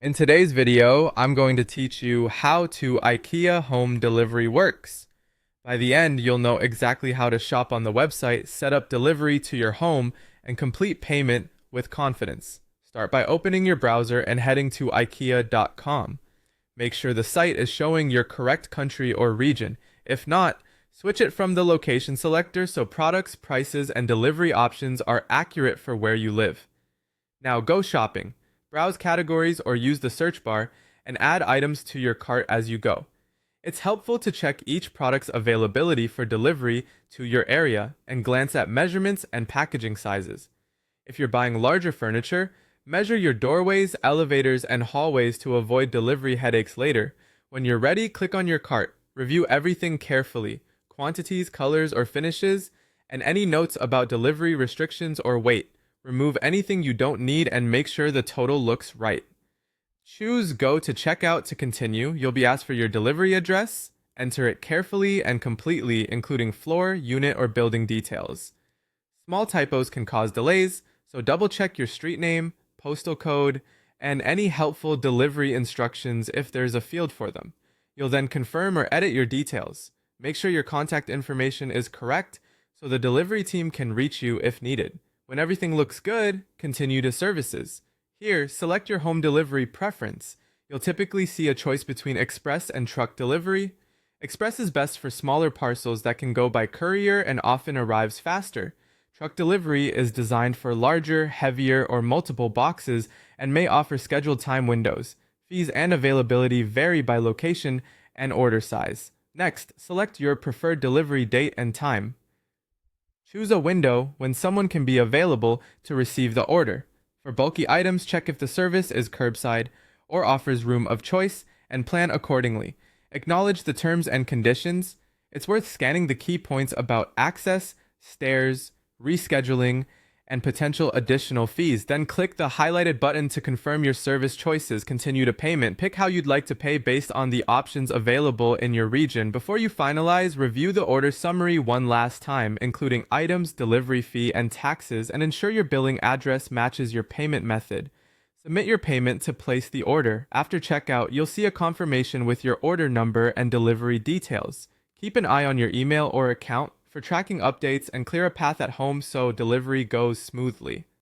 In today's video, I'm going to teach you how to IKEA home delivery works. By the end, you'll know exactly how to shop on the website, set up delivery to your home, and complete payment with confidence. Start by opening your browser and heading to IKEA.com. Make sure the site is showing your correct country or region. If not, switch it from the location selector so products, prices, and delivery options are accurate for where you live. Now go shopping. Browse categories or use the search bar and add items to your cart as you go. It's helpful to check each product's availability for delivery to your area and glance at measurements and packaging sizes. If you're buying larger furniture, measure your doorways, elevators, and hallways to avoid delivery headaches later. When you're ready, click on your cart. Review everything carefully: quantities, colors, or finishes, and any notes about delivery restrictions or weight. Remove anything you don't need and make sure the total looks right. Choose Go to Checkout to continue. You'll be asked for your delivery address. Enter it carefully and completely, including floor, unit, or building details. Small typos can cause delays, so double check your street name, postal code, and any helpful delivery instructions if there's a field for them. You'll then confirm or edit your details. Make sure your contact information is correct so the delivery team can reach you if needed. When everything looks good, continue to services. Here, select your home delivery preference. You'll typically see a choice between express and truck delivery. Express is best for smaller parcels that can go by courier and often arrives faster. Truck delivery is designed for larger, heavier, or multiple boxes and may offer scheduled time windows. Fees and availability vary by location and order size. Next, select your preferred delivery date and time. Choose a window when someone can be available to receive the order. For bulky items, check if the service is curbside or offers room of choice and plan accordingly. Acknowledge the terms and conditions. It's worth scanning the key points about access, stairs, rescheduling, and potential additional fees. Then click the highlighted button to confirm your service choices. Continue to payment. Pick how you'd like to pay based on the options available in your region. Before you finalize, review the order summary one last time, including items, delivery fee, and taxes, and ensure your billing address matches your payment method. Submit your payment to place the order. After checkout, you'll see a confirmation with your order number and delivery details. Keep an eye on your email or account for tracking updates and clear a path at home so delivery goes smoothly.